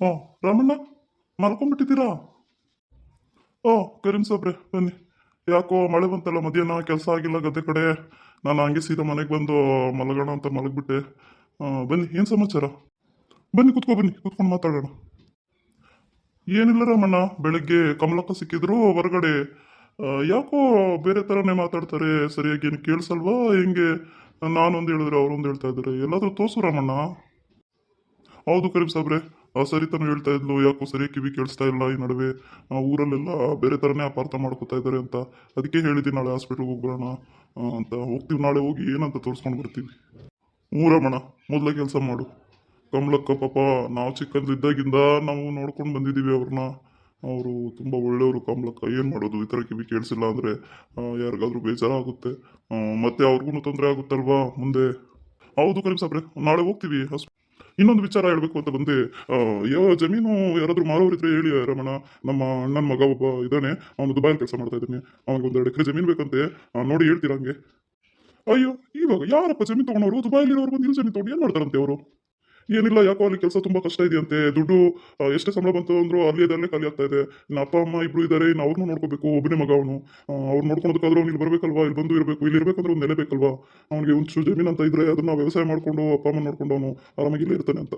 ಓ ರಾಮಣ್ಣ, ಮಲ್ಕೊಂಡ್ಬಿಟ್ಟಿದ್ದೀರಾ? ಓ ಕರೀಂ ಸಾಬ್ರೆ ಬನ್ನಿ. ಯಾಕೋ ಮಳೆ ಬಂತಲ್ಲ ಮಧ್ಯಾಹ್ನ, ಕೆಲಸ ಆಗಿಲ್ಲ ಗದ್ದೆ ಕಡೆ. ನಾನು ಹಂಗೆ ಸೀದಾ ಮನೆಗೆ ಬಂದು ಮಲಗೋಣ ಅಂತ ಮಲಗಿಬಿಟ್ಟೆ. ಬನ್ನಿ, ಏನು ಸಮಾಚಾರ? ಬನ್ನಿ ಬನ್ನಿ ಕೂತ್ಕೊಂಡು ಮಾತಾಡೋಣ. ಏನಿಲ್ಲ ರಾಮಣ್ಣ, ಬೆಳಗ್ಗೆ ಕಮಲಕ್ಕ ಸಿಕ್ಕಿದ್ರು ಹೊರಗಡೆ. ಯಾಕೋ ಬೇರೆ ಥರನೇ ಮಾತಾಡ್ತಾರೆ, ಸರಿಯಾಗಿ ಏನು ಕೇಳಿಸಲ್ವಾ ಹೆಂಗೆ? ನಾನೊಂದು ಹೇಳಿದ್ರೆ ಅವರೊಂದು ಹೇಳ್ತಾ ಇದ್ದಾರೆ. ಎಲ್ಲಾದರೂ ತೋರ್ಸು ರಾಮಣ್ಣ. ಹೌದು ಕರೀಂ ಸಾಬ್ರೆ, ಸರಿತಾನು ಹೇಳ್ತಾ ಇದ್ಲು. ಯಾಕೋ ಸರಿ ಕಿವಿ ಕೇಳಿಸ್ತಾ ಇಲ್ಲ ಈ ನಡುವೆ. ಊರಲ್ಲೆಲ್ಲ ಬೇರೆ ಥರನೇ ಅಪಾರ್ಥ ಮಾಡ್ಕೋತಾ ಇದ್ದಾರೆ ಅಂತ. ಅದಕ್ಕೆ ಹೇಳಿದ್ದೀನಿ ನಾಳೆ ಹಾಸ್ಪಿಟ್ಲ್ಗೆ ಹೋಗ್ಬರೋಣ ಅಂತ. ಹೋಗ್ತೀವಿ, ನಾಳೆ ಹೋಗಿ ಏನಂತ ತೋರಿಸ್ಕೊಂಡು ಬರ್ತೀವಿ. ಊರಮ್ಮಣ, ಮೊದಲೇ ಕೆಲಸ ಮಾಡು. ಕಮಲಕ್ಕ ಪಾಪ, ನಾವು ಚಿಕ್ಕಂದಿದ್ದಾಗಿಂದ ನಾವು ನೋಡ್ಕೊಂಡು ಬಂದಿದ್ದೀವಿ ಅವ್ರನ್ನ. ಅವರು ತುಂಬ ಒಳ್ಳೆಯವರು ಕಮಲಕ್ಕ. ಏನು ಮಾಡೋದು, ಈ ಥರ ಕಿವಿ ಕೇಳಿಸಿಲ್ಲ ಅಂದರೆ ಯಾರಿಗಾದ್ರೂ ಬೇಜಾರಾಗುತ್ತೆ. ಮತ್ತೆ ಅವ್ರಿಗೂ ತೊಂದರೆ ಆಗುತ್ತಲ್ವಾ ಮುಂದೆ. ಹೌದು ಕರೀಂ ಸಾಬ್ರೆ, ನಾಳೆ ಹೋಗ್ತೀವಿ. ಇನ್ನೊಂದು ವಿಚಾರ ಹೇಳಬೇಕು ಅಂತ ಬಂದೆ. ಯಾವ ಜಮೀನು ಯಾರಾದರೂ ಮಾರೋರಿದ್ರೆ ಹೇಳಿ ರಮಣ. ನಮ್ಮ ಅಣ್ಣನ ಮಗ ಒಬ್ಬ ಇದ್ದಾನೆ, ಅವನು ದುಬೈಲಿ ಕೆಲಸ ಮಾಡ್ತಾ ಇದ್ದಾನೆ. ಅವ್ನಿಗೆ ಒಂದು 2 ಎಕರೆ ಜಮೀನು ಬೇಕಂತೆ. ನೋಡಿ ಹೇಳ್ತೀರಾ ಹಂಗೆ? ಅಯ್ಯೋ, ಇವಾಗ ಯಾರಪ್ಪ ಜಮೀನು ತೊಗೊಂಡವರು? ದುಬೈಲಿರೋರು ಬಂದು ಇಲ್ಲಿ ಜಮೀನು ತೊಗೊಂಡು ಏನು ಮಾಡ್ತಾರಂತೆ ಅವರು? ಏನಿಲ್ಲ, ಯಾಕೋ ಅಲ್ಲಿ ಕೆಲಸ ತುಂಬ ಕಷ್ಟ ಇದೆಯಂತೆ. ದುಡ್ಡು ಎಷ್ಟೇ ಸಂಬಳ ಬಂತು ಅಂದರೂ ಅಲ್ಲೇ ಖಾಲಿ ಆಗ್ತಾ ಇದೆ. ಇನ್ನು ಅಪ್ಪ ಅಮ್ಮ ಇಬ್ರು ಇದ್ದಾರೆ, ಇನ್ನು ಅವ್ರನ್ನೂ ನೋಡ್ಕೋಬೇಕು. ಒಬ್ಬನೇ ಮಗ ಅವನು. ಅವ್ರು ನೋಡ್ಕೊಳೋದಕ್ಕಾದ್ರೂ ಅವ್ನು ಇಲ್ಲಿ ಬರಬೇಕಲ್ವಾ? ಇಲ್ಲಿ ಬಂದು ಇರಬೇಕು. ಇಲ್ಲಿ ಇರಬೇಕಂದ್ರೆ ಒಂದು ನೆಲೆ ಬೇಕಲ್ವಾ? ಅವ್ನಿಗೆ ಒಂದು ಜಮೀನು ಅಂತ ಇದ್ರೆ ಅದನ್ನ ವ್ಯವಸಾಯ ಮಾಡಿಕೊಂಡು ಅಪ್ಪ ಅಮ್ಮ ನೋಡ್ಕೊಂಡು ಅವನು ಆರಾಮಾಗಿ ಇಲ್ಲೇ ಇರ್ತಾನೆ ಅಂತ.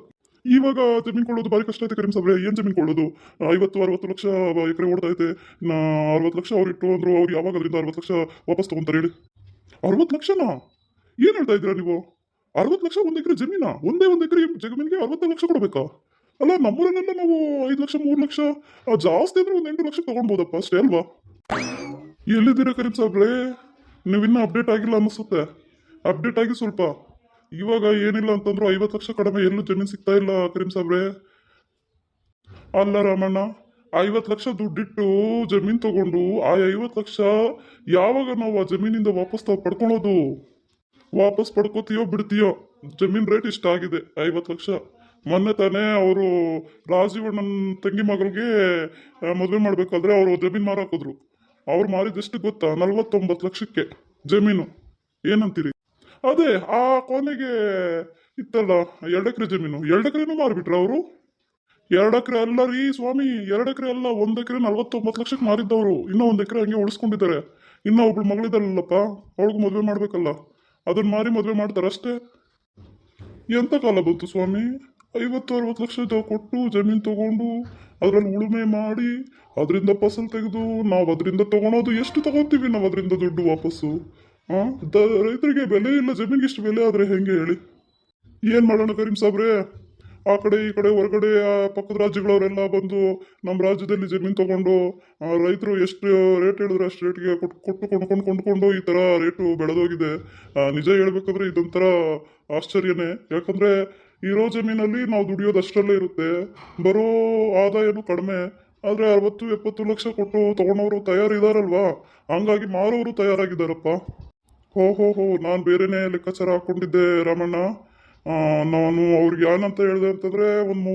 ಇವಾಗ ಜಮೀನು ಕೊಳ್ಳೋದು ಭಾರಿ ಕಷ್ಟ ಐತೆ ಕರೀಂ ಸಾಬ್ರೆ. ಏನು ಜಮೀನು ಕೊಳ್ಳೋದು? 50-60 ಲಕ್ಷ ಎಕರೆ ಓಡ್ತಾ ಐತೆ. ಇನ್ನು 60 ಲಕ್ಷ ಅವ್ರು ಇಟ್ಟು ಅಂದ್ರು. ಅವ್ರು ಯಾವಾಗ ಅದರಿಂದ 60 ಲಕ್ಷ ವಾಪಸ್ ತೊಗೊಂತಾರೆ ಹೇಳಿ? 60 ಲಕ್ಷನಾ? ಏನು ಹೇಳ್ತಾ ಇದ್ದೀರಾ ನೀವು? 60 ಲಕ್ಷ 1 ಎಕರೆ ಜಮೀನಾ? ಒಂದೇ ಎಕರೆ ಜಮೀನಿಗೆ 60 ಲಕ್ಷ ಕೊಡಬೇಕಾ? ಅಲ್ಲ, ನಮ್ಮೂರಲ್ಲೆಲ್ಲ ನಾವು 5 ಲಕ್ಷ 3 ಲಕ್ಷ, ಜಾಸ್ತಿ ಅಂದ್ರೆ ಒಂದು 8 ಲಕ್ಷ ತಗೊಳ್ಬೋದಪ್ಪ, ಅಷ್ಟೇ ಅಲ್ವಾ? ಎಲ್ಲಿದ್ದೀರಾ ಕರೀಂ ಸಾಬ್ರೆ? ನೀವಿನ್ನೂ ಅಪ್ಡೇಟ್ ಆಗಿಲ್ಲ ಅನ್ನಿಸುತ್ತೆ. ಅಪ್ಡೇಟ್ ಆಗಿ ಸ್ವಲ್ಪ. ಇವಾಗ ಏನಿಲ್ಲ ಅಂತಂದ್ರು 50 ಲಕ್ಷ ಕಡಿಮೆ ಎಲ್ಲೂ ಜಮೀನು ಸಿಗ್ತಾ ಇಲ್ಲ ಕರೀಂ ಸಾಬ್ರೆ. ಅಲ್ಲ ರಾಮಣ್ಣ, 50 ಲಕ್ಷ ದುಡ್ಡಿಟ್ಟು ಜಮೀನು ತಗೊಂಡು ಆ 50 ಲಕ್ಷ ಯಾವಾಗ ನಾವು ಆ ಜಮೀನಿಂದ ವಾಪಸ್ ಪಡ್ಕೊಳೋದು? ವಾಪಸ್ ಪಡ್ಕೋತೀಯೋ ಬಿಡ್ತೀಯೋ? ಜಮೀನ್ ರೇಟ್ ಇಷ್ಟ ಆಗಿದೆ, 50 ಲಕ್ಷ. ಮೊನ್ನೆ ತಾನೇ ಅವರು ರಾಜೀವಣ್ಣನ ತಂಗಿ ಮಗಳಿಗೆ ಮದುವೆ ಮಾಡ್ಬೇಕಾದ್ರೆ ಅವರು ಜಮೀನು ಮಾರಾಕಿದ್ರು. ಅವ್ರು ಮಾರಿದೆಷ್ಟು ಗೊತ್ತಾ? 49 ಲಕ್ಷಕ್ಕೆ ಜಮೀನು. ಏನಂತೀರಿ? ಅದೇ ಆ ಕೊನೆಗೆ ಇತ್ತಲ್ಲ 2 ಎಕರೆ ಜಮೀನು, 2 ಎಕರೆನೂ ಮಾರಿಬಿಟ್ರ ಅವರು. 2 ಎಕರೆ ಅಲ್ಲ ರೀ ಸ್ವಾಮಿ, 2 ಎಕರೆ ಅಲ್ಲ, 1 ಎಕರೆ 49 ಲಕ್ಷಕ್ಕೆ ಮಾರಿದ್ದವರು. ಇನ್ನೂ 1 ಎಕರೆ ಹಂಗೆ ಉಳಿಸ್ಕೊಂಡಿದ್ದಾರೆ. ಇನ್ನೂ ಒಬ್ಳು ಮಗಳಿದಲ್ಲಪ್ಪ, ಅವಳಿಗೂ ಮದುವೆ ಮಾಡ್ಬೇಕಲ್ಲ, ಅದನ್ನ ಮಾರಿ ಮದುವೆ ಮಾಡ್ತಾರಷ್ಟೇ. ಎಂತ ಕಾಲ ಬಂತು ಸ್ವಾಮಿ? 50-60 ಲಕ್ಷ ಕೊಟ್ಟು ಜಮೀನು ತಗೊಂಡು ಅದರಲ್ಲಿ ಉಳುಮೆ ಮಾಡಿ ಅದರಿಂದ ಫಸಲ್ ತೆಗೆದು ನಾವು ಅದರಿಂದ ತಗೊಳೋದು ಎಷ್ಟು ತಗೋತೀವಿ ನಾವು ಅದರಿಂದ ದುಡ್ಡು ವಾಪಸ್ಸು? ರೈತರಿಗೆ ಬೆಲೆ ಇಲ್ಲ, ಜಮೀನಿಗೆ ಇಷ್ಟು ಬೆಲೆ ಆದರೆ ಹೆಂಗೆ ಹೇಳಿ? ಏನು ಮಾಡೋಣ ಕರೀಂ ಸಾಬ್ರೆ? ಆ ಕಡೆ ಈ ಕಡೆ ಹೊರಗಡೆ ಪಕ್ಕದ ರಾಜ್ಯಗಳವರೆಲ್ಲ ಬಂದು ನಮ್ಮ ರಾಜ್ಯದಲ್ಲಿ ಜಮೀನು ತಗೊಂಡು ರೈತರು ಎಷ್ಟು ರೇಟ್ ಹೇಳಿದ್ರೆ ಅಷ್ಟು ರೇಟ್ಗೆ ಕೊಂಡ್ಕೊಂಡು ಈ ಥರ ರೇಟು ಬೆಳೆದೋಗಿದೆ. ನಿಜ ಹೇಳ್ಬೇಕಂದ್ರೆ ಇದೊಂಥರ ಆಶ್ಚರ್ಯನೇ. ಯಾಕಂದರೆ ಇರೋ ಜಮೀನಲ್ಲಿ ನಾವು ದುಡಿಯೋದು ಅಷ್ಟರಲ್ಲೇ ಇರುತ್ತೆ, ಬರೋ ಆದಾಯನೂ ಕಡಿಮೆ. ಆದರೆ 60-70 ಲಕ್ಷ ಕೊಟ್ಟು ತೊಗೊಂಡವರು ತಯಾರಿದಾರಲ್ವಾ, ಹಂಗಾಗಿ ಮಾರೋರು ತಯಾರಾಗಿದ್ದಾರಪ್ಪ. ಹೋ, ನಾನು ಬೇರೆನೇ ಲೆಕ್ಕಾಚಾರ ಹಾಕ್ಕೊಂಡಿದ್ದೆ ರಾಮಣ್ಣ. ನಾನು ಅವ್ರಿಗೆ ಏನಂತ ಹೇಳಿದೆ ಅಂತಂದರೆ ಒಂದು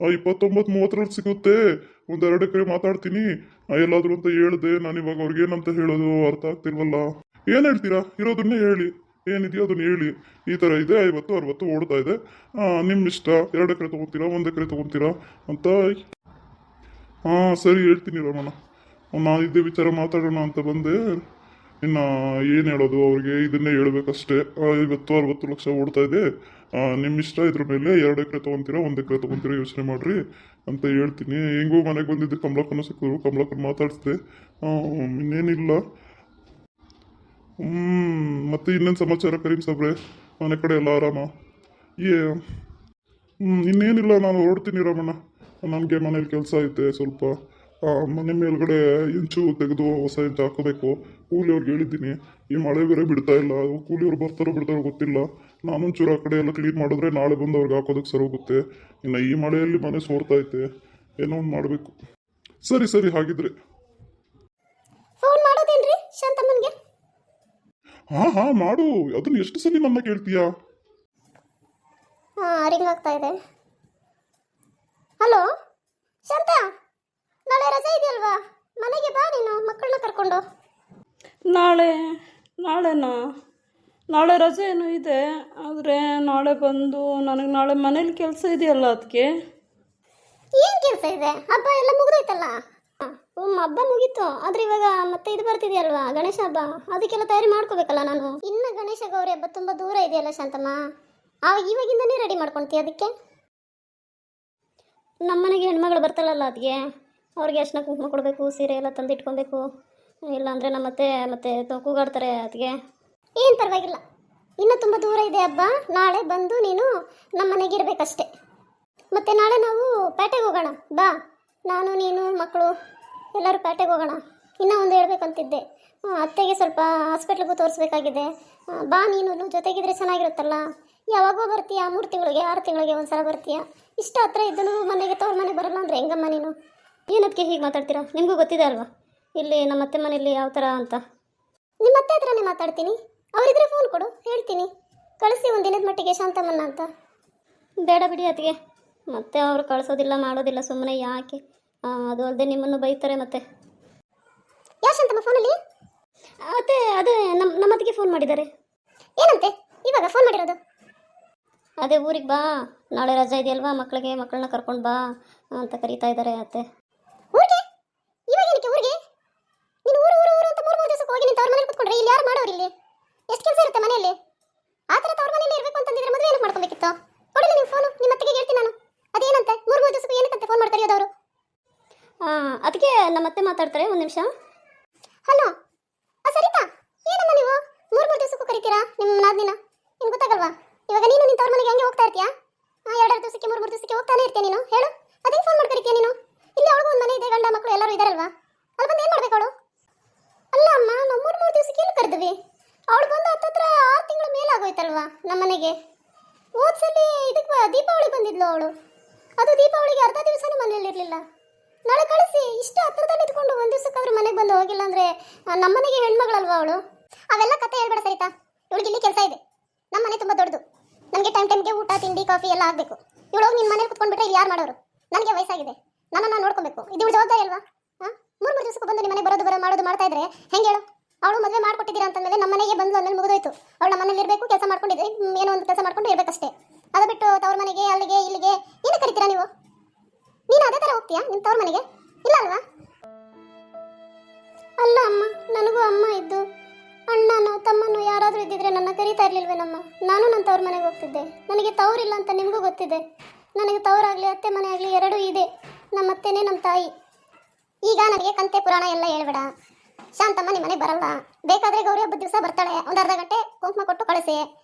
29-30ರಲ್ಲಿ ಸಿಗುತ್ತೆ, ಒಂದು 2 ಎಕರೆ ಮಾತಾಡ್ತೀನಿ ಎಲ್ಲಾದರೂ ಅಂತ ಹೇಳಿದೆ. ನಾನು ಇವಾಗ ಅವ್ರಿಗೆ ಏನಂತ ಹೇಳೋದು ಅರ್ಥ ಆಗ್ತಿಲ್ವಲ್ಲ. ಏನು ಹೇಳ್ತೀರಾ? ಇರೋದನ್ನೇ ಹೇಳಿ, ಏನಿದೆಯೋ ಅದನ್ನ ಹೇಳಿ. ಈ ಥರ ಇದೆ, 50-60 ಓಡ್ತಾ ಇದೆ, ನಿಮ್ಮ ಇಷ್ಟ. 2 ಎಕರೆ ತೊಗೊತೀರಾ, 1 ಎಕರೆ ತೊಗೊತೀರಾ ಅಂತ? ಸರಿ ಹೇಳ್ತೀನಿ ರಮಣ. ನಾನು ಇದೇ ವಿಚಾರ ಮಾತಾಡೋಣ ಅಂತ ಬಂದೆ. ಇನ್ನು ಏನು ಹೇಳೋದು ಅವ್ರಿಗೆ? ಇದನ್ನೇ ಹೇಳ್ಬೇಕಷ್ಟೇ. 50-60 ಲಕ್ಷ ಓಡ್ತಾ ಇದೆ, ನಿಮ್ಮ ಇಷ್ಟ. ಇದ್ರ ಮೇಲೆ 2 ಎಕರೆ ತೊಗೊತೀರಾ, 1 ಎಕರೆ ತೊಗೊತೀರಾ ಯೋಚನೆ ಮಾಡಿರಿ ಅಂತ ಹೇಳ್ತೀನಿ. ಹೆಂಗೋ ಮನೆಗೆ ಬಂದಿದ್ದೆ, ಕಮಲಕ್ಕನ ಸಿಕ್ಕಿದ್ರು, ಕಮಲಕ್ಕನ ಮಾತಾಡಿಸ್ದೆ. ಇನ್ನೇನಿಲ್ಲ. ಮತ್ತೆ ಇನ್ನೇನು ಸಮಾಚಾರ ಕರೀಂ ಸಾಬ್ರೆ? ಮನೆ ಕಡೆ ಎಲ್ಲ ಆರಾಮ? ಇನ್ನೇನಿಲ್ಲ, ನಾನು ಹೊರಡ್ತೀನಿ ರಮಣ. ನನಗೆ ಮನೇಲಿ ಕೆಲಸ ಐತೆ ಸ್ವಲ್ಪ. ಮನೆ ಮೇಲ್ಗಡೆ ಇಂಚು ತೆಗೆದು ಹೊಸ ಇಂಚು ಹಾಕೋಬೇಕು. ಕೂಲಿಯವ್ರಿಗೆ ಹೇಳಿದ್ದೀನಿ. ಈ ಮಳೆ ಬೇರೆ ಬಿಡ್ತಾ ಇಲ್ಲ, ಕೂಲಿಯವ್ರು ಬರ್ತಾರೋ ಬಿಡ್ತಾರೋ ಗೊತ್ತಿಲ್ಲ. ನಾನೊಂಚೂರು ಆ ಕಡೆ ಎಲ್ಲ ಕ್ಲೀನ್ ಮಾಡಿದ್ರೆ ನಾಳೆ ಬಂದು ಅವ್ರಿಗೆ ಹಾಕೋದಕ್ಕೆ ಸರಿ ಹೋಗುತ್ತೆ. ಇನ್ನು ಈ ಮಳೆಯಲ್ಲಿ ಮನೆ ಸೋರ್ತಾ ಐತೆ, ಏನೋ ಒಂದು ಮಾಡಬೇಕು. ಸರಿ ಹಾಗಿದ್ರೆ ಫೋನ್ ಮಾಡೋದೇನ್ರಿ ಶಾಂತಮ್ಮನಿಗೆ? ಹಾಂ ಮಾಡು. ಅದನ್ನ ಎಷ್ಟು ಸಲ ನನ್ನ ಕೇಳ್ತೀಯಾ? ರಿಂಗ್ ಆಗ್ತಾ ಇದೆ. ಹಲೋ ಶಾಂತ, ನಾಳೆ ರಜೆ ಇದೆಯಲ್ವಾ? ಮನೆಗೆ ಬಾ ನೀನು ಮಕ್ಕಳನ್ನ ಕರ್ಕೊಂಡು. ನಾಳೆನಾ? ನಾಳೆ ರಜೆ ಏನೂ ಇದೆ, ಆದರೆ ನಾಳೆ ಬಂದು ನನಗೆ ನಾಳೆ ಮನೇಲಿ ಕೆಲಸ ಇದೆಯಲ್ಲ ಅದಕ್ಕೆ. ಏನ್ ಕೆಲಸ ಇದೆ? ಹಬ್ಬ ಎಲ್ಲ ಮುಗಿದೋಯ್ತಲ್ಲ. ಹಬ್ಬ ಮುಗೀತು, ಆದ್ರೆ ಇವಾಗ ಮತ್ತೆ ಇದು ಬರ್ತಿದೆಯಲ್ವಾ ಗಣೇಶ ಹಬ್ಬ, ಅದಕ್ಕೆಲ್ಲ ತಯಾರಿ ಮಾಡ್ಕೋಬೇಕಲ್ಲ ನಾನು. ಇನ್ನು ಗಣೇಶ ಗೌರಿ ಹಬ್ಬ ತುಂಬಾ ದೂರ ಇದೆಯಲ್ಲ ಶಾಂತಮ್ಮ, ಇವಾಗಿಂದನೇ ರೆಡಿ ಮಾಡ್ಕೊಂತೀಯ ಅದಕ್ಕೆ? ನಮ್ಮನೆಗೆ ಹೆಣ್ಮಗಳು ಬರ್ತಾಳಲ್ಲ ಅದಕ್ಕೆ ಅವ್ರಿಗೆ ಅರ್ಶಿನ ಕುಂಕುಮ ಕೊಡಬೇಕು, ಸೀರೆ ಎಲ್ಲ ತಂದು ಇಟ್ಕೊಬೇಕು. ಇಲ್ಲಾಂದರೆ ಮತ್ತೆ ಕೂಗಾಡ್ತಾರೆ ಅದಕ್ಕೆ. ಏನು ಪರವಾಗಿಲ್ಲ, ಇನ್ನು ತುಂಬ ದೂರ ಇದೆ ಹಬ್ಬ. ನಾಳೆ ಬಂದು ನೀನು ನಮ್ಮ ಮನೆಗೆ ಇರಬೇಕಷ್ಟೆ. ಮತ್ತು ನಾಳೆ ನಾವು ಪೇಟೆಗೆ ಹೋಗೋಣ ಬಾ. ನಾನು ನೀನು ಮಕ್ಕಳು ಎಲ್ಲರೂ ಪೇಟೆಗೆ ಹೋಗೋಣ. ಇನ್ನೂ ಒಂದು ಹೇಳ್ಬೇಕಂತಿದ್ದೆ, ಅತ್ತೆಗೆ ಸ್ವಲ್ಪ ಹಾಸ್ಪಿಟ್ಲಿಗೂ ತೋರಿಸ್ಬೇಕಾಗಿದೆ. ಬಾ, ನೀನು ಜೊತೆಗಿದ್ರೆ ಚೆನ್ನಾಗಿರುತ್ತಲ್ಲ. ಯಾವಾಗೋ ಬರ್ತೀಯಾ, 3 ತಿಂಗಳಿಗೆ 6 ತಿಂಗಳಿಗೆ ಒಂದು ಸಲ ಬರ್ತೀಯಾ. ಇಷ್ಟ ಹತ್ರ ಇದ್ದನು ಮನೆಗೆ ತವ್ರ ಮನೆಗೆ ಬರಲ್ಲ ಅಂದರೆ ಹೆಂಗಮ್ಮ ನೀನು? ಏನದಕ್ಕೆ ಹೀಗೆ ಮಾತಾಡ್ತೀರಾ? ನಿಮಗೂ ಗೊತ್ತಿದೆ ಅಲ್ವಾ ಇಲ್ಲಿ ನಮ್ಮ ಅತ್ತೆ ಮನೆಯಲ್ಲಿ ಯಾವ ಥರ ಅಂತ. ನಿಮ್ಮ ಅತ್ತೆ ಹತ್ರನೇ ಮಾತಾಡ್ತೀನಿ, ಅವರಿದ್ರೆ ಫೋನ್ ಕೊಡು, ಹೇಳ್ತೀನಿ. ಕಳಿಸಿ ಒಂದಿನದ ಮಟ್ಟಿಗೆ ಶಾಂತಮ್ಮನ್ನ ಅಂತ. ಬೇಡ ಬಿಡಿ ಅದಕ್ಕೆ, ಮತ್ತೆ ಅವರು ಕಳಿಸೋದಿಲ್ಲ ಮಾಡೋದಿಲ್ಲ, ಸುಮ್ಮನೆ ಯಾಕೆ. ಅದು ಅಲ್ಲದೆ ನಿಮ್ಮನ್ನು ಬೈತಾರೆ ಮತ್ತೆ. ಯಾ ಶಾಂತಮ್ಮ ಫೋನಲ್ಲಿ? ಅದೇ ನಮ್ಮ ಅತ್ತಿಗೆ ಫೋನ್ ಮಾಡಿದ್ದಾರೆ. ಏನಂತೆ ಇವಾಗ ಫೋನ್ ಮಾಡಿರೋದು? ಅದೇ ಊರಿಗೆ ಬಾ, ನಾಳೆ ರಜಾ ಇದೆಯಲ್ವಾ, ಮಕ್ಕಳನ್ನ ಕರ್ಕೊಂಡು ಬಾ ಅಂತ ಕರೀತಾ ಇದ್ದಾರೆ ಅತ್ತೆ. ಊರಿಗೆ? ಇವಾಗ ಏನಕ್ಕೆ ಊರಿಗೆ? ನೀನು ಊರು ಊರು ಊರು ಅಂತ 3 ದಿವಸಕ್ಕೆ ಹೋಗಿ ನೀನು ತವ್ರ ಮನೇಲಿ ಕೂತ್ಕೊಂಡ್ರೆ ಇಲ್ಲಿ ಯಾರು ಮಾಡೋರು? ಇಲ್ಲಿ ಎಷ್ಟು ಕೆಲಸ ಇರುತ್ತೆ ಮನೆಯಲ್ಲಿ. ಆ ಥರ ತವ್ರ ಮನೆಯಲ್ಲಿ ಇರಬೇಕು ಅಂತಂದಿದ್ರೆ ಮದುವೆ ಏನಕ್ಕೆ ಮಾಡ್ಕೊಬೇಕಿತ್ತು? ಕೊಡಲಿ ನೀವು ಫೋನು, ನಿಮ್ಮ ಅತ್ತಿಗೆ ಹೇಳ್ತೀನಿ ನಾನು. ಅದೇನಂತೆ 3 ದಿವಸಕ್ಕೆ ಏನಕ್ಕಂತೆ ಫೋನ್ ಮಾಡಿ ಕರೆಯೋದವರು? ಅದಕ್ಕೆ ನಮ್ಮ ಅತ್ತೆ ಮಾತಾಡ್ತಾರೆ, ಒಂದು ನಿಮಿಷ. ಹಲೋ ಸರಿತಾ, ಏನಮ್ಮ ನೀವು 3 ದಿವಸಕ್ಕೂ ಕರಿತೀರಾ ನಿಮ್ಮ ನಾದಿನ? ನಿಮ್ಗೆ ಗೊತ್ತಾಗಲ್ವಾ? ಇವಾಗ ನೀನು ನಿನ್ನ ತವ್ರ ಮನೆಗೆ ಹೆಂಗೆ ಹೋಗ್ತಾ ಇರ್ತೀಯಾ? 2 ದಿವಸಕ್ಕೆ 3 ದಿವಸಕ್ಕೆ ಹೋಗ್ತಾನೆ ಇರ್ತೀಯ ನೀನು. ಹೇಳು, ಅದೇನು ಫೋನ್ ಮಾಡಿ ಕರಿತೀಯ ನೀನು? ಇಲ್ಲಿ ಅವಳಿಗೂ ಒಂದು ಮನೆ ಇದೆ, ಗಂಡ ಮಕ್ಕಳು ಎಲ್ಲರೂ ಇದ್ದಾರಲ್ವಾ? ಅಲ್ಲಿ ಬಂದು ಏನು ಮಾಡ್ಬೇಕು ಅವಳು? ಅಲ್ಲ ಅಮ್ಮ, ನಾವು 3 ದಿವಸಕ್ಕೆ ಎಲ್ಲಿ ಕರೆದ್ವಿ? ಅವಳು ಬಂದು ಹತ್ತತ್ರ 6 ತಿಂಗಳ ಮೇಲೆ ಆಗೋಯ್ತಲ್ವಾ ನಮ್ಮ ಮನೆಗೆ. ಹೋದ್ಸಲಿ ಇದಕ್ಕೆ ದೀಪಾವಳಿ ಬಂದಿದ್ಲು ಅವಳು. ಅದು ದೀಪಾವಳಿಗೆ ಅರ್ಧ ದಿವಸನೂ ಮನೇಲಿ ಇರಲಿಲ್ಲ. ನಾಳೆ ಕಳಿಸಿ, ಇಷ್ಟು ಹತ್ತಿರದಲ್ಲಿ ಇಟ್ಕೊಂಡು 1 ದಿವಸಕ್ಕಾದ್ರೂ ಮನೆಗೆ ಬಂದು ಹೋಗಿಲ್ಲ ಅಂದರೆ ನಮ್ಮ ಮನೆಗೆ ಹೆಣ್ಮಗಳಲ್ವಾ ಅವಳು? ಅವೆಲ್ಲ ಕತೆ ಹೇಳ್ಬೇಡ ಸರಿತಾ. ಇವಳಿಗೆ ಇಲ್ಲಿ ಕೆಲಸ ಇದೆ, ನಮ್ಮ ಮನೆ ತುಂಬ ದೊಡ್ಡದು. ನನಗೆ ಟೈಮ್ಗೆ ಊಟ ತಿಂಡಿ ಕಾಫಿ ಎಲ್ಲ ಆಗಬೇಕು. ಇವಳೋಗಿ ನಿನ್ನ ಮನೇಲಿ ಕುತ್ಕೊಂಡ್ಬಿಟ್ರೆ ಇಲ್ಲಿ ಯಾರು ಮಾಡೋರು? ನನಗೆ ವಯಸ್ಸಾಗಿದೆ, ನನ್ನನ್ನು ನೋಡ್ಕೊಬೇಕು. ಇದು ಇವಳು ಜವಾಬ್ದಾರಿ ಅಲ್ವಾ? 3 ದಿವಸಕ್ಕೆ ಬಂದು ನಿಮ್ಮ ಮನೆ ಮಾಡೋದು ಮಾಡ್ತಾ ಇದ್ರೆ ಹೆಂಗೆ ಹೇಳು? ಅವಳು ಮದುವೆ ಮಾಡ್ಕೊಟ್ಟಿದ್ದೀರಾ ಅಂತಂದ್ರೆ ನಮ್ಮ ಮನೆಗೆ ಬಂದು ಆಮೇಲೆ ಮುಗಿದೋಯ್ತು. ಅವಳು ನಮ್ಮ ಮನೇಲಿ ಇರಬೇಕು, ಕೆಲಸ ಮಾಡ್ಕೊಂಡಿದ್ರೆ ಏನೋ ಒಂದು ಕೆಲಸ ಮಾಡ್ಕೊಂಡು ಇರಬೇಕಷ್ಟೇ. ಅದು ಬಿಟ್ಟು ತವ್ರ ಮನೆಗೆ ಅಲ್ಲಿಗೆ ಇಲ್ಲಿಗೆ ಏನು ಕರಿತೀರಾ ನೀವು? ನೀನು ಅದೇ ಥರ ಹೋಗ್ತೀಯಾ ನಿಮ್ಮ ತವ್ರ ಮನೆಗೆ? ಇಲ್ಲ ಅಲ್ವಾ? ಅಲ್ಲ ಅಮ್ಮ, ನನಗೂ ಅಮ್ಮ ಇದ್ದು ಅಣ್ಣನೋ ತಮ್ಮನೋ ಯಾರಾದರೂ ಇದ್ದಿದ್ರೆ ನನ್ನ ಕರೀತಾ ಇರಲಿಲ್ವೇನಮ್ಮ? ನಾನು ನನ್ನ ತವ್ರ ಮನೆಗೆ ಹೋಗ್ತಿದ್ದೆ. ನನಗೆ ತವ್ರಿಲ್ಲ ಅಂತ ನಿಮಗೂ ಗೊತ್ತಿದೆ. ನನಗೆ ತವರಾಗಲಿ ಅತ್ತೆ ಮನೆ ಆಗಲಿ ಎರಡೂ ಇದೆ. ನಮ್ಮ ಅತ್ತೆನೇ ನಮ್ಮ ತಾಯಿ. ಈಗ ನನಗೆ ಕಂತೆ ಪುರಾಣ ಎಲ್ಲ ಹೇಳ್ಬೇಡ. ಶಾಂತಮ್ಮ ನಿಮ್ಮ ಮನೆಗೆ ಬರಲ್ಲ. ಬೇಕಾದರೆ ಗೌರಿ ಹಬ್ಬದ ದಿವಸ ಬರ್ತಾಳೆ, ಒಂದು ಅರ್ಧ ಗಂಟೆ ಕುಂಕುಮ ಕೊಟ್ಟು ಕಳಿಸಿ.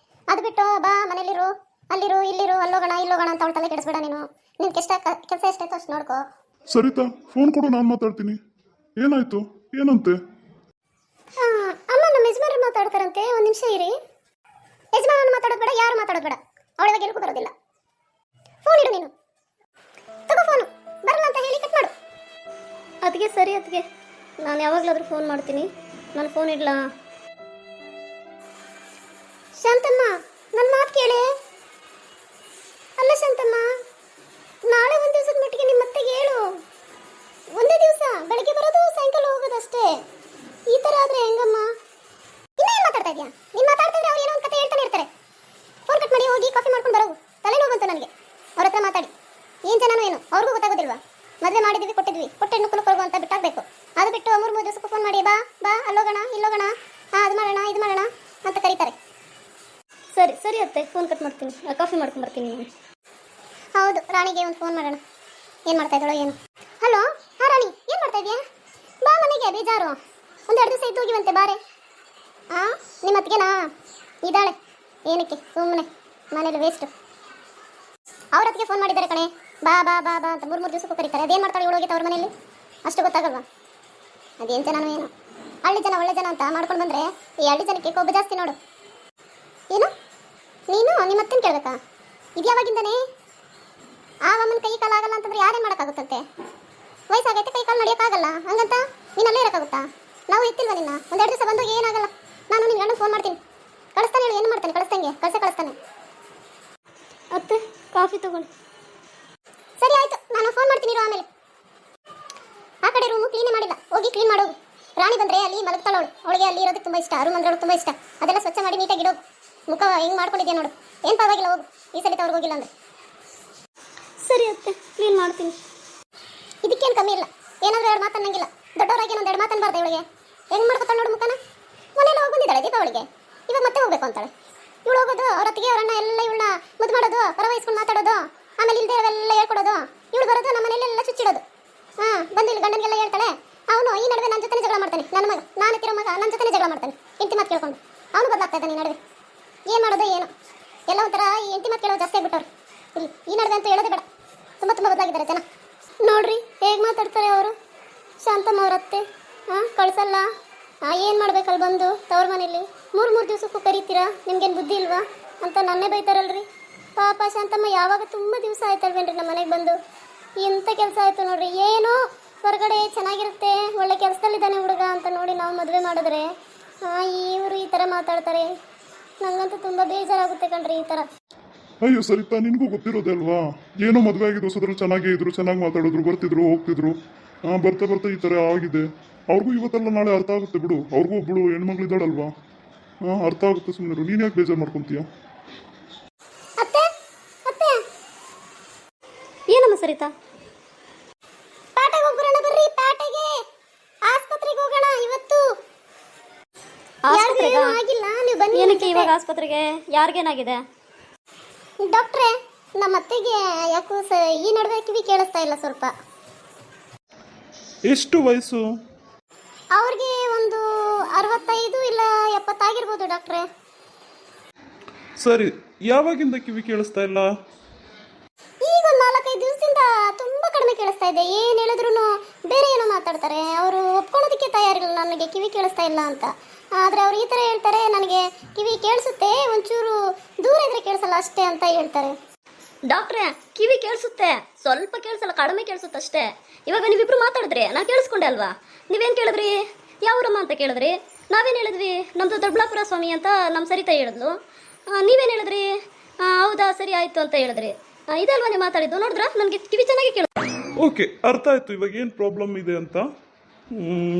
ಅದು ಬಿಟ್ಟು ಬಾ ಮನೇಲಿರು, ಅಲ್ಲಿರು ಇಲ್ಲಿರು, ಅಲ್ಲೋಗೋಣ ಇಲ್ಲೋಗೋಣ ಅಂತ ಅವಳ ತಲೆ ಕೆಡಿಸ್ಬೇಡ ನೀನು. ನಿನ್ ಕೆಲಸ ಎಷ್ಟಾಯ್ತು ಅಷ್ಟು ನೋಡ್ಕೋ. ಸರಿತಾ, ಫೋನ್ ಕೊಡು, ನಾನು ಮಾತಾಡ್ತೀನಿ. ಏನಾಯ್ತು? ಏನಂತೆ? ಅಮ್ಮ ನಮ್ಮ ಯಜಮಾನ್ರು ಮಾತಾಡ್ತಾರಂತೆ, 1 ನಿಮಿಷ ಇರಿ. ಯಜಮಾನ್ ಮಾತಾಡೋದು ಬೇಡ, ಯಾರು ಮಾತಾಡೋದು ಬೇಡ. ಅವಳಿಗೆ ಗೆಲ್ಕು ಬರೋದಿಲ್ಲ. ಫೋನ್ ಇಡು ನೀನು, ತಗೋ ಫೋನು. ಬರಲ್ಲ ಅಂತ ಹೇಳಿ ಕಟ್ ಮಾಡು. ಅದಕ್ಕೆ ಸರಿ, ಅದಕ್ಕೆ ನಾನು ಯಾವಾಗಲಾದರೂ ಫೋನ್ ಮಾಡ್ತೀನಿ. ನಾನು ಫೋನ್ ಇಡಲಾ? ಶಾಂತಮ್ಮ, ನನ್ನ ಮಾತು ಕೇಳಿ. ಅಲ್ಲ ಶಾಂತಮ್ಮ, ನಾಳೆ 1 ದಿವಸದ ಮಟ್ಟಿಗೆ ನಿಮ್ಮ ಅತ್ತೆಗೆ ಹೇಳು. ಒಂದೇ ದಿವಸ, ಬೆಳಗ್ಗೆ ಬರೋದು ಸಾಯಂಕಾಲ ಹೋಗೋದು ಅಷ್ಟೇ. ಈ ಥರ ಆದರೆ ಹೆಂಗಮ್ಮ? ಇನ್ನೇನು ಮಾತಾಡ್ತಾ ಇದೆಯಾ? ನೀನು ಮಾತಾಡ್ತಿದ್ರೆ ಅವ್ರು ಏನೋ ಒಂದು ಕತೆ ಹೇಳ್ತಾನೆ ಇರ್ತಾರೆ. ಫೋನ್ ಕಟ್ ಮಾಡಿ ಹೋಗಿ ಕಾಫಿ ಮಾಡ್ಕೊಂಡು ಬರೋದು. ತಲೆನೋವು ಬಂತು ನನಗೆ ಅವ್ರ ಹತ್ರ ಮಾತಾಡಿ. ಏನು ಜನನೋ ಏನು ಅವ್ರಿಗೂ ಗೊತ್ತಾಗೋದಿಲ್ವಾ? ಮದುವೆ ಮಾಡಿದ್ವಿ, ಕೊಟ್ಟೆಣ್ಣು ಕುಲುಕೊಳ್ಗು ಅಂತ ಬಿಟ್ಟಾಗಬೇಕು. ಅದು ಬಿಟ್ಟು 3 ದಿವಸಕ್ಕೂ ಫೋನ್ ಮಾಡಿ ಬಾ ಅಲ್ಲೋಗೋಣ ಇಲ್ಲೋಗೋಣ, ಅದು ಮಾಡೋಣ ಇದು ಮಾಡೋಣ ಅಂತ ಕರೀತಾರೆ. ಸರಿ ಸರಿ ಅತ್ತೆ, ಫೋನ್ ಕಟ್ ಮಾಡ್ತೀನಿ, ಕಾಫಿ ಮಾಡ್ಕೊಂಬರ್ತೀನಿ. ಹೌದು, ರಾಣಿಗೆ ಒಂದು ಫೋನ್ ಮಾಡೋಣ. ಏನು ಮಾಡ್ತಾ ಇದ್ದಾಳೋ ಏನು? ಹಲೋ, ರಾಣಿ, ಏನು ಮಾಡ್ತಾ ಇದೆಯಾ? ಬಾ ಮನೆಗೆ, ಬೇಜಾರು. 1-2 ದಿವಸ ಇದ್ದು ಹೋಗಿವಂತೆ ಬಾರೆ. ನಿಮ್ಮ ಅತ್ತಿಗೆನಾ ಇದ್ದಾಳೆ? ಏನಕ್ಕೆ ಸುಮ್ಮನೆ ಮನೇಲಿ ವೇಸ್ಟು. ಅವ್ರ ಹತ್ತಿಗೆ ಫೋನ್ ಮಾಡಿದ್ದಾರೆ ಕಣೆ. ಬಾ ಬಾ ಬಾ ಬಾ ಅಂತ 3 ದಿವಸಕ್ಕೂ ಕರೀತಾರೆ. ಅದೇನು ಮಾಡ್ತಾಳೆ ಇವಳಿಗೆ ಅವ್ರ ಮನೇಲಿ? ಅಷ್ಟು ಗೊತ್ತಾಗಲ್ವಾ? ಅದೇನು ಜನನೋ ಏನು. ಹಳ್ಳಿ ಜನ ಒಳ್ಳೆ ಜನ ಅಂತ ಮಾಡ್ಕೊಂಡು ಬಂದರೆ ಈ ಹಳ್ಳಿ ಜನಕ್ಕೆ ಕೊಬ್ಬು ಜಾಸ್ತಿ ನೋಡು. ಏನು ನೀನು ನಿಮ್ಮ ಅತ್ತನ ಕೇಳಬೇಕಾ? ಇದು ಯಾವಾಗಿಂದನೇ? ಆ ಅಮ್ಮನ ಕೈ ಕಾಲು ಆಗಲ್ಲ ಅಂತಂದ್ರೆ ಯಾರೇನು ಮಾಡೋಕ್ಕಾಗುತ್ತಂತೆ? ವಯಸ್ಸಾಗೈತೆ, ಕೈ ಕಾಲು ನಡೆಯೋಕ್ಕಾಗಲ್ಲ, ಹಂಗಂತ ನೀನು ಅಲ್ಲೇ ಇರೋಕ್ಕಾಗುತ್ತಾ? ನಾವು ಇತ್ತಿಲ್ವ ನಿನ್ನ? 1-2 ದಿವಸ ಬಂದು ಏನಾಗಲ್ಲ. ನಾನು ನಿನ್ನ ಗಂಡ ಫೋನ್ ಮಾಡ್ತೀನಿ, ಕಳಿಸ್ತಾನೆ. ಹೇಳು ಏನು ಮಾಡ್ತಾನೆ? ಕಳಿಸ್ತಾನೆ. ಅತ್ತೆ, ಕಾಫಿ ತಗೊಳ್ಳಿ. ಸರಿ ಆಯಿತು, ನಾನು ಫೋನ್ ಮಾಡ್ತೀನಿ ಇರು. ಆಮೇಲೆ ಆ ಕಡೆ ರೂಮು ಕ್ಲೀನೇ ಮಾಡಿಲ್ಲ, ಹೋಗಿ ಕ್ಲೀನ್ ಮಾಡೋದು. ರಾಣಿ ಬಂದರೆ ಅಲ್ಲಿ ಮಲಗ್ತಾಳವಳು. ಅವಳಿಗೆ ಅಲ್ಲಿ ಇರೋದಕ್ಕೆ ತುಂಬ ಇಷ್ಟ, ರೂಮ್ ಅಂದ್ರೆ ಅವಳು ತುಂಬ ಇಷ್ಟ. ಅದೆಲ್ಲ ಸ್ವಚ್ಛ ಮಾಡಿ ನೀಟಾಗಿ ಇಡೋದು. ಮುಖ ಹೆಂಗೆ ಮಾಡ್ಕೊಂಡಿದ್ಯಾ ನೋಡು. ಏನು ಪರವಾಗಿಲ್ಲ, ಹೋಗು. ಈ ಸಲ ಅವ್ರಿಗೆ ಹೋಗಿಲ್ಲ ಅಂದರೆ. ಸರಿ ಅತ್ತೆ, ಕ್ಲೀನ್ ಮಾಡ್ತೀನಿ. ಇದಕ್ಕೇನು ಕಮ್ಮಿ ಇಲ್ಲ. ಏನಾದರೂ ಎರಡು ಮಾತು ಅನ್ನಂಗಿಲ್ಲ. ದೊಡ್ಡವರಾಗಿ ಒಂದು ಎರಡು ಮಾತು ಅನ್ಬಾರ್ದು ಇವಳಿಗೆ. ಹೆಂಗೆ ಮಾಡ್ಕೊತಾಳೆ ನೋಡು ಮುಖನ. ಮೊನ್ನೆಲ್ಲ ಹೋಗಿ ಬಂದಿದ್ದಾಳೆ ದೀಪಾವಳಿಗೆ, ಇವಾಗ ಮತ್ತೆ ಹೋಗ್ಬೇಕು ಅಂತಾಳೆ. ಇವಳು ಹೋಗೋದು ಅವ್ರ ಅತ್ತಿಗೆ ಅವರನ್ನ ಎಲ್ಲ ಇವಳನ್ನ ಮುದ್ದು ಮಾಡೋದು, ಪರವಹಿಸ್ಕೊಂಡು ಮಾತಾಡೋದು, ಆಮೇಲೆ ಇಲ್ಲದೆ ಅವೆಲ್ಲ ಹೇಳ್ಕೊಡೋದು. ಇವಳು ಬರೋದು ನಮ್ಮ ಮನೆಯಲ್ಲೆಲ್ಲ ಚುಚ್ಚಿಡೋದು. ಬಂದು ಇಲ್ಲಿ ಗಂಡನಿಗೆಲ್ಲ ಹೇಳ್ತಾಳೆ. ಅವನು ಈ ನಡುವೆ ನನ್ನ ಜೊತೆ ಜಗಳ ಮಾಡ್ತಾನೆ. ನನ್ನ ಮಗ, ನಾನು ಎತ್ತಿರೋ ಮಗ ನನ್ನ ಜೊತೆ ಜಗಳ ಮಾಡ್ತಾನೆ. ಹೆಂಡತಿ ಮಾತು ಕೇಳ್ಕೊಂಡು ಅವನು ಬದಲಾಗ್ತಾ ಇದ್ದಾನೆ ಈ ನಡುವೆ. ಏನು ಮಾಡೋದು ಏನು, ಎಲ್ಲ ಒಂಥರ ಈ ಹೆಂಡತಿ ಮಾತು ಕೇಳೋದು ಜಾಸ್ತಿ ಆಗ್ಬಿಟ್ಟವ್ರು. ಇಲ್ಲಿ ಈ ನಡುವೆ ಅಂತೂ ಹೇಳೋದೇ ಬೇಡ, ತುಂಬ ಬದಲಾಗಿದ್ದಾರೆ ಜನ. ನೋಡ್ರಿ ಹೇಗೆ ಮಾತಾಡ್ತಾರೆ ಅವರು. ಶಾಂತಮ್ಮ ಅವ್ರ ಅತ್ತೆ ಕಳ್ಸಲ್ಲ. ಏನು ಮಾಡ್ಬೇಕಲ್ಲಿ ಬಂದು ತವ್ರ ಮನೇಲಿ 3 ದಿವಸಕ್ಕೂ ಕರೀತೀರಾ, ನಿಮ್ಗೇನು ಬುದ್ಧಿ ಇಲ್ವಾ ಅಂತ ನನ್ನೇ ಬೈತಾರಲ್ರಿ. ಪಾಪ ಶಾಂತಮ್ಮ ಯಾವಾಗ ತುಂಬ ದಿವಸ ಆಯ್ತಲ್ವೇನ್ರಿ ನಮ್ಮ ಮನೆಗೆ ಬಂದು. ಎಂಥ ಕೆಲಸ ಆಯಿತು ನೋಡ್ರಿ. ಏನೋ ಹೊರಗಡೆ ಚೆನ್ನಾಗಿರುತ್ತೆ, ಒಳ್ಳೆ ಕೆಲಸದಲ್ಲಿದ್ದಾನೆ ಹುಡುಗ ಅಂತ ನೋಡಿ ನಾವು ಮದುವೆ ಮಾಡಿದ್ರೆ ಇವರು ಈ ಥರ ಮಾತಾಡ್ತಾರೆ. ನನಗಂತೂ ತುಂಬ ಬೇಜಾರಾಗುತ್ತೆ ಕಣ್ರಿ ಈ ಥರ. ಅಯ್ಯೋ ಸರಿತಾ, ನಿನಗೂ ಗೊತ್ತಿರೋದೇ ಅಲ್ವಾ. ಏನೋ ಮದುವೆ ಆಗಿದ್ದು ಹೊಸದ್ರು ಚೆನ್ನಾಗೇ ಇದ್ರು, ಚೆನ್ನಾಗಿ ಮಾತಾಡಿದ್ರು, ಬರ್ತಿದ್ರು ಹೋಗ್ತಿದ್ರು. ಬರ್ತಾ ಬರ್ತಾ ಈ ಥರ ಆಗಿದೆ. ಅವ್ರಿಗೂ ಇವತ್ತೆಲ್ಲ ನಾಳೆ ಅರ್ಥ ಆಗುತ್ತೆ ಬಿಡು. ಅವ್ರಿಗೂ ಒಬ್ಬಳು ಹೆಣ್ಮಗಳಿದ್ದಾಳಲ್ವಾ, ಅರ್ಥ ಆಗುತ್ತೆ. ಸುಮ್ಮನೆ ನೀನು ಯಾಕೆ ಬೇಜಾರು ಮಾಡ್ಕೊತೀಯ? ಅತ್ತೆ ಅತ್ತೆ ಏನಮ್ಮ ಸರಿತಾ? ಪ್ಯಾಟೆಗೆ ಹೋಗ್ಬರೋಣ ಬರ್ರಿ. ಪ್ಯಾಟೆಗೆ ಆಸ್ಪತ್ರೆಗೆ ಹೋಗೋಣ ಇವತ್ತು. ಆಸ್ಪತ್ರೆಗಾ? ಯಾರಿಗೂ ಆಗಿಲ್ಲ, ನೀವು ಬನ್ನಿ. ಏನಕ್ಕೆ ಇವಾಗ ಆಸ್ಪತ್ರೆಗೆ? ಯಾರಿಗೇನಾಗಿದೆ? ಡಾಕ್ಟ್ರೇ, ನಮ್ಮ ಅತ್ತೆಗೆ ಯಾಕೋ ಈ ನಡುವೆ ಕಿವಿ ಕೇಳಿಸ್ತಾ ಇಲ್ಲ ಸ್ವಲ್ಪ. ಎಷ್ಟು ವಯಸ್ಸು? ಅವ್ರಿಗೆ ಒಂದು 65 ಇಲ್ಲ 70 ಆಗಿರ್ಬೋದು ಡಾಕ್ಟ್ರೇ. ಸರಿ, ಯಾವಾಗಿಂದ ಕಿವಿ ಕೇಳಿಸ್ತಾ ಇಲ್ಲ? ಈಗ ಒಂದು 4-5 ದಿವಸದಿಂದ ತುಂಬ ಕಡಿಮೆ ಕೇಳಿಸ್ತಾ ಇದೆ. ಏನು ಹೇಳಿದ್ರು ಬೇರೆ ಏನೋ ಮಾತಾಡ್ತಾರೆ. ಅವರು ಒಪ್ಕೊಳ್ಳೋದಕ್ಕೆ ತಯಾರಿಲ್ಲ ನನಗೆ ಕಿವಿ ಕೇಳಿಸ್ತಾ ಇಲ್ಲ ಅಂತ. ಆದರೆ ಅವ್ರು ಈ ಥರ ಹೇಳ್ತಾರೆ, ನನಗೆ ಕಿವಿ ಕೇಳಿಸುತ್ತೆ, ಒಂಚೂರು ದೂರ ಇದ್ರೆ ಕೇಳಿಸಲ್ಲ ಅಷ್ಟೇ ಅಂತ ಹೇಳ್ತಾರೆ. ಡಾಕ್ಟ್ರೇ, ಕಿವಿ ಕೇಳಿಸುತ್ತೆ, ಸ್ವಲ್ಪ ಕೇಳಿಸಲ್ಲ, ಕಡಿಮೆ ಕೇಳಿಸುತ್ತೆ ಅಷ್ಟೇ. ಇವಾಗ ನೀವಿಬ್ರು ಮಾತಾಡಿದ್ರಿ, ನಾನು ಕೇಳಿಸ್ಕೊಂಡೆ ಅಲ್ವಾ? ನೀವೇನು ಕೇಳಿದ್ರಿ? ಯಾವೂರಮ್ಮ ಅಂತ ಕೇಳಿದ್ರಿ. ನಾವೇನು ಹೇಳಿದ್ವಿ? ನಮ್ಮದು ದೊಡ್ಡಬಳ್ಳಾಪುರ ಸ್ವಾಮಿ ಅಂತ ನಮ್ಮ ಸರಿತಾ ಹೇಳಿದ್ಲು. ನೀವೇನು ಹೇಳಿದ್ರಿ? ಹೌದಾ ಸರಿ ಆಯಿತು ಅಂತ ಹೇಳಿದ್ರಿ. ಇದಲ್ವಾ ನೀವು ಮಾತಾಡಿದ್ದು? ನೋಡಿದ್ರಾ, ನನಗೆ ಕಿವಿ ಚೆನ್ನಾಗಿ ಕೇಳ. ಓಕೆ, ಅರ್ಥ ಆಯಿತು ಇವಾಗ ಏನು ಪ್ರಾಬ್ಲಮ್ ಇದೆ ಅಂತ.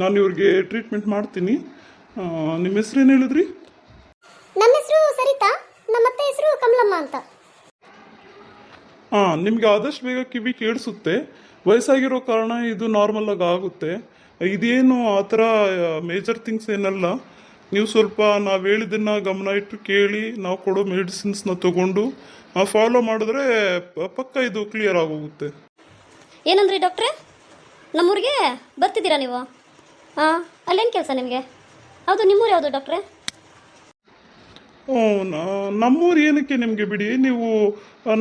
ನಾನು ಇವ್ರಿಗೆ ಟ್ರೀಟ್ಮೆಂಟ್ ಮಾಡ್ತೀನಿ. ನಿಮ್ಮ ಹೆಸ್ರು ಏನು ಹೇಳಿದ್ರಿ? ನಮ್ಮ ಹೆಸರು ಸರಿತಾ, ನಮ್ಮ ಅತ್ತೆ ಹೆಸರು ಕಮಲಮ್ಮ ಅಂತ. ನಿಮಗೆ ಆದಷ್ಟು ಬೇಗ ಕಿವಿ ಕೇಳಿಸುತ್ತೆ. ವಯಸ್ಸಾಗಿರೋ ಕಾರಣ ಇದು ನಾರ್ಮಲ್ ಆಗಿ ಆಗುತ್ತೆ. ಇದೇನು ಆ ಥರ ಮೇಜರ್ ಥಿಂಗ್ಸ್ ಏನಲ್ಲ. ನೀವು ಸ್ವಲ್ಪ ನಾವು ಹೇಳಿದ್ದನ್ನು ಗಮನ ಇಟ್ಟು ಕೇಳಿ, ನಾವು ಕೊಡೋ ಮೆಡಿಸಿನ್ಸ್ನ ತೊಗೊಂಡು ಫಾಲೋ ಮಾಡಿದ್ರೆ ಪಕ್ಕ ಇದು ಕ್ಲಿಯರ್ ಆಗೋಗುತ್ತೆ. ಏನಂದ್ರಿ ಡಾಕ್ಟ್ರೇ? ನಮ್ಮೂರಿಗೆ ಬರ್ತಿದ್ದೀರಾ ನೀವು? ಅಲ್ಲೇನು ಕೆಲಸ ನಿಮಗೆ? ಹೌದು, ನಿಮ್ಮೂರು ಯಾವುದು ಡಾಕ್ಟ್ರೇ? ನಮ್ಮೂರು ಏನಕ್ಕೆ ನಿಮಗೆ ಬಿಡಿ, ನೀವು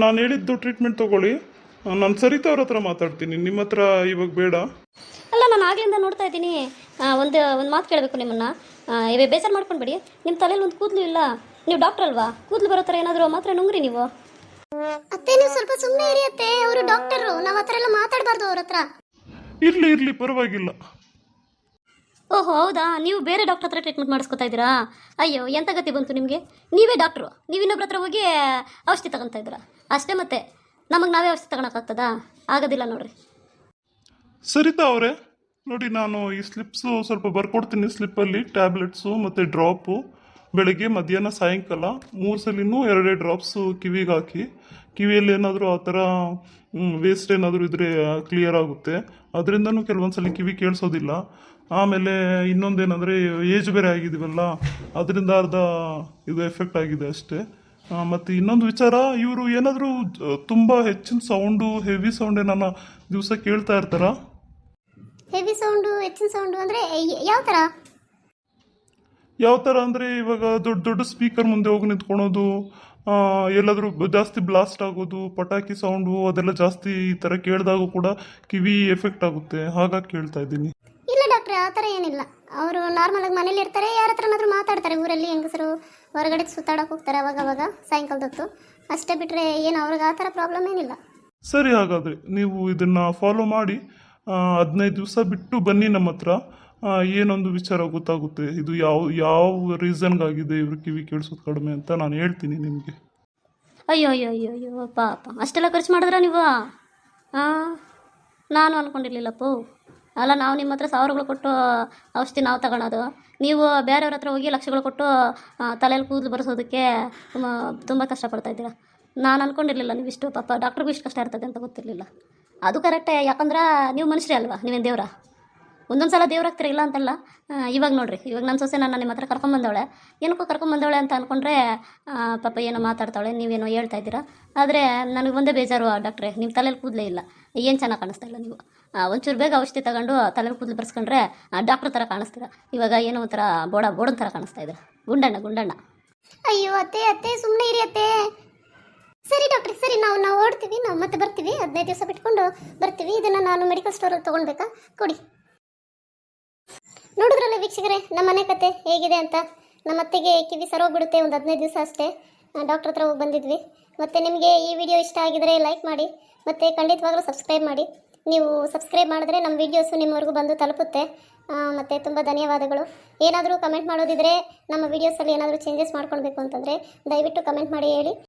ನಾನು ಹೇಳಿದ್ದು ಟ್ರೀಟ್ಮೆಂಟ್ ತೊಗೊಳ್ಳಿ. ನಾನು ಸರಿತಾ ಅವ್ರ ಹತ್ರ ಮಾತಾಡ್ತೀನಿ, ನಿಮ್ಮ ಹತ್ರ ಇವಾಗ ಬೇಡ. ಅಲ್ಲ, ನಾನು ಆಗ್ಲಿಂದ ನೋಡ್ತಾ ಇದ್ದೀನಿ. ಒಂದು ಮಾತು ಕೇಳಬೇಕು ನಿಮ್ಮನ್ನು. ಬೇಸರ ಮಾಡ್ಕೊಂಡ್ಬಿಡಿ. ನಿಮ್ಮ ತಲೆಯಲ್ಲಿ ಒಂದು ಕೂದಲು ಇಲ್ಲ. ನೀವು ಡಾಕ್ಟರ್ ಅಲ್ವಾ? ಕೂದಲು ಬರೋ ಥರ ಏನಾದರೂ ಮಾತ್ರ ನುಂಗ್ರಿ ನೀವು. ಅತ್ತೆ ನೀವು ಸ್ವಲ್ಪ ಸುಮ್ಮನೆ ಇರಿ ಅತ್ತೆ, ಅವರು ಡಾಕ್ಟರು, ನಾವು ಆ ಥರ ಎಲ್ಲ ಮಾತಾಡಬಾರ್ದು ಅವ್ರ ಹತ್ರ. ಇರಲಿ ಪರವಾಗಿಲ್ಲ. ಓಹೋ ಹೌದಾ, ನೀವು ಬೇರೆ ಡಾಕ್ಟರ್ ಹತ್ರ ಟ್ರೀಟ್ಮೆಂಟ್ ಮಾಡಿಸ್ಕೊತಾ ಇದ್ದೀರಾ? ಅಯ್ಯೋ, ಎಂಥ ಗತಿ ಬಂತು ನಿಮಗೆ? ನೀವೇ ಡಾಕ್ಟ್ರು, ನೀವು ಇನ್ನೊಬ್ರ ಹತ್ರ ಹೋಗಿ ಔಷಧಿ ತಗೊತಾ ಇದ್ದೀರಾ ಅಷ್ಟೇ. ಮತ್ತೆ ನಮಗೆ ನಾವೇ ಔಷಧಿ ತಗೊಳಕ್ಕಾಗ್ತದಾ? ಆಗೋದಿಲ್ಲ ನೋಡ್ರಿ. ಸರಿತಾ ಅವರೇ ನೋಡಿ, ನಾನು ಈ ಸ್ಲಿಪ್ಸು ಸ್ವಲ್ಪ ಬರ್ಕೊಡ್ತೀನಿ. ಸ್ಲಿಪ್ಪಲ್ಲಿ ಟ್ಯಾಬ್ಲೆಟ್ಸು ಮತ್ತು ಡ್ರಾಪು ಬೆಳಗ್ಗೆ ಮಧ್ಯಾಹ್ನ ಸಾಯಂಕಾಲ 3 ಸಲಿನೂ 2 ಡ್ರಾಪ್ಸು ಕಿವಿಗೆ ಹಾಕಿ. ಕಿವಿಯಲ್ಲಿ ಏನಾದರೂ ಆ ಥರ ವೇಸ್ಟ್ ಏನಾದರೂ ಇದ್ದರೆ ಕ್ಲಿಯರ್ ಆಗುತ್ತೆ. ಅದರಿಂದನೂ ಕೆಲವೊಂದು ಸಲ ಕಿವಿ ಕೇಳಿಸೋದಿಲ್ಲ. ಆಮೇಲೆ ಇನ್ನೊಂದೇನೆಂದರೆ ಏಜ್ ಬೇರೆ ಆಗಿದ್ದೀವಲ್ಲ, ಅದರಿಂದ ಅರ್ಧ ಇದು ಎಫೆಕ್ಟ್ ಆಗಿದೆ ಅಷ್ಟೇ. ಮತ್ತು ಇನ್ನೊಂದು ವಿಚಾರ, ಇವರು ಏನಾದರೂ ತುಂಬ ಹೆಚ್ಚಿನ ಸೌಂಡು, ಹೆವಿ ಸೌಂಡ್ ಏನಾನ ದಿವಸ ಕೇಳ್ತಾ ಇರ್ತಾರಾ? ಹೆವಿ ಸೌಂಡು, ಹೆಚ್ಚಿನ ಸೌಂಡು ಅಂದರೆ ಯಾವ ಥರ ಅಂದರೆ ಇವಾಗ ದೊಡ್ಡ ದೊಡ್ಡ ಸ್ಪೀಕರ್ ಮುಂದೆ ಹೋಗಿ ನಿಂತ್ಕೊಳೋದು, ಎಲ್ಲಾದರೂ ಜಾಸ್ತಿ ಬ್ಲಾಸ್ಟ್ ಆಗೋದು, ಪಟಾಕಿ ಸೌಂಡು ಅದೆಲ್ಲ ಜಾಸ್ತಿ ಈ ಥರ ಕೇಳಿದಾಗೂ ಕೂಡ ಕಿವಿ ಎಫೆಕ್ಟ್ ಆಗುತ್ತೆ. ಹಾಗಾಗಿ ಕೇಳ್ತಾ ಇದ್ದೀನಿ. ಇಲ್ಲ ಡಾಕ್ಟ್ರೆ, ಆ ಥರ ಏನಿಲ್ಲ. ಅವರು ನಾರ್ಮಲಾಗಿ ಮನೇಲಿ ಇರ್ತಾರೆ, ಯಾರ ಹತ್ರನಾದ್ರೂ ಮಾತಾಡ್ತಾರೆ. ಊರಲ್ಲಿ ಹೆಂಗಸರು ಹೊರಗಡೆ ಸುತ್ತಾಡಕ್ಕೆ ಹೋಗ್ತಾರೆ ಅವಾಗ ಸಾಯಂಕಾಲದ ಹೊತ್ತು, ಅಷ್ಟೇ ಬಿಟ್ಟರೆ ಏನು ಅವ್ರಿಗೆ ಆ ಥರ ಪ್ರಾಬ್ಲಮ್ ಏನಿಲ್ಲ. ಸರಿ, ಹಾಗಾದರೆ ನೀವು ಇದನ್ನು ಫಾಲೋ ಮಾಡಿ 15 ದಿವಸ ಬಿಟ್ಟು ಬನ್ನಿ ನಮ್ಮ ಹತ್ರ. ಏನೊಂದು ವಿಚಾರ ಗೊತ್ತಾಗುತ್ತೆ, ಇದು ಯಾವ ರೀಸನ್ಗಾಗಿದೆ ಇವ್ರ ಕಿವಿ ಕೇಳಿಸೋದು ಕಡಿಮೆ ಅಂತ ನಾನು ಹೇಳ್ತೀನಿ ನಿಮಗೆ. ಅಯ್ಯೋ ಅಯ್ಯೋ ಅಯ್ಯೋ ಅಯ್ಯೋ ಪಾಪ, ಅಷ್ಟೆಲ್ಲ ಖರ್ಚು ಮಾಡಿದ್ರಾ ನೀವು? ನಾನು ಅಂದ್ಕೊಂಡಿರ್ಲಿಲ್ಲಪ್ಪ. ಅಲ್ಲ, ನಾವು ನಿಮ್ಮ ಹತ್ರ ಸಾವಿರಗಳು ಕೊಟ್ಟು ಔಷಧಿ ನಾವು ತಗೊಳೋದು, ನೀವು ಬೇರೆಯವ್ರ ಹತ್ರ ಹೋಗಿ ಲಕ್ಷಗಳು ಕೊಟ್ಟು ತಲೆಯಲ್ಲಿ ಕೂದಲು ಬರೆಸೋದಕ್ಕೆ ತುಂಬ ಕಷ್ಟಪಡ್ತಾ ಇದ್ದೀರಾ. ನಾನು ಅಂದ್ಕೊಂಡಿರಲಿಲ್ಲ ನೀವಿಷ್ಟು, ಪಾಪ ಡಾಕ್ಟ್ರಿಗೂ ಇಷ್ಟು ಕಷ್ಟ ಇರ್ತದೆ ಅಂತ ಗೊತ್ತಿರಲಿಲ್ಲ. ಅದು ಕರೆಕ್ಟೇ, ಯಾಕಂದ್ರೆ ನೀವು ಮನುಷ್ಯರೇ ಅಲ್ವಾ, ನೀವೇನು ದೇವ್ರ? ಒಂದೊಂದು ಸಲ ದೇವ್ರಾಗ್ತೀರ, ಇಲ್ಲ ಅಂತಲ್ಲ. ಇವಾಗ ನೋಡ್ರಿ, ಇವಾಗ ನನ್ನ ಸೊಸೆ ನನ್ನ ನಿಮ್ಮ ಹತ್ರ ಕರ್ಕೊಂಬಂದವಳೆ, ಏನಕ್ಕೋ ಕರ್ಕೊಂಬಂದವಳೆ ಅಂತ ಅಂದ್ಕೊಂಡ್ರೆ ಪಾಪ ಏನೋ ಮಾತಾಡ್ತಾಳೆ, ನೀವೇನೋ ಹೇಳ್ತಾ ಇದ್ದೀರಾ. ಆದರೆ ನನಗೆ ಒಂದೇ ಬೇಜಾರು ಡಾಕ್ಟ್ರೆ, ನಿಮ್ಮ ತಲೆಯಲ್ಲಿ ಕೂದಲೇ ಇಲ್ಲ, ಏನು ಚೆನ್ನಾಗಿ ಕಾಣಿಸ್ತಾ ಇಲ್ಲ ನೀವು. ಒಂಚೂರು ಬೇಗ ಔಷಧಿ ತಗೊಂಡು ತಲೆಯಲ್ಲಿ ಕೂದಲು ಬರ್ಸ್ಕೊಂಡ್ರೆ ಡಾಕ್ಟ್ರ್ ಥರ ಕಾಣಿಸ್ತೀರ. ಇವಾಗ ಏನೋ ಒಂಥರ ಬೋಡನ್ ಥರ ಕಾಣಿಸ್ತಾ ಇದೆ, ಗುಂಡಣ್ಣ. ಅಯ್ಯೋ ಅತ್ತೆ ಅತ್ತೆ, ಸುಮ್ಮನೆ ಇರಿ ಅತ್ತೆ. ಸರಿ ಡಾಕ್ಟ್ರೆ, ಸರಿ, ನಾವು ಓಡ್ತೀವಿ, ನಾವು ಮತ್ತೆ ಬರ್ತೀವಿ, 15 ದಿವಸ ಬಿಟ್ಕೊಂಡು ಬರ್ತೀವಿ. ಇದನ್ನು ನಾನು ಮೆಡಿಕಲ್ ಸ್ಟೋರಲ್ಲಿ ತೊಗೊಳ್ಬೇಕಾ? ಕೊಡಿ. ನೋಡಿದ್ರಲ್ಲ ವೀಕ್ಷಕರೇ, ನಮ್ಮ ಮನೆ ಕತೆ ಹೇಗಿದೆ ಅಂತ. ನಮ್ಮ ಅತ್ತೆಗೆ ಕಿವಿ ಸರೋಗ್ಬಿಡುತ್ತೆ, ಒಂದು 15 ದಿವಸ ಅಷ್ಟೇ. ಡಾಕ್ಟ್ರ್ ಹತ್ರ ಹೋಗಿ ಬಂದಿದ್ವಿ. ಮತ್ತು ನಿಮಗೆ ಈ ವಿಡಿಯೋ ಇಷ್ಟ ಆಗಿದರೆ ಲೈಕ್ ಮಾಡಿ, ಮತ್ತು ಖಂಡಿತವಾಗ್ಲೂ ಸಬ್ಸ್ಕ್ರೈಬ್ ಮಾಡಿ. ನೀವು ಸಬ್ಸ್ಕ್ರೈಬ್ ಮಾಡಿದ್ರೆ ನಮ್ಮ ವೀಡಿಯೋಸು ನಿಮ್ಮವರೆಗೂ ಬಂದು ತಲುಪುತ್ತೆ. ಮತ್ತು ತುಂಬ ಧನ್ಯವಾದಗಳು. ಏನಾದರೂ ಕಮೆಂಟ್ ಮಾಡೋದಿದ್ರೆ, ನಮ್ಮ ವೀಡಿಯೋಸಲ್ಲಿ ಏನಾದರೂ ಚೇಂಜಸ್ ಮಾಡ್ಕೊಳ್ಬೇಕು ಅಂತಂದರೆ ದಯವಿಟ್ಟು ಕಮೆಂಟ್ ಮಾಡಿ ಹೇಳಿ.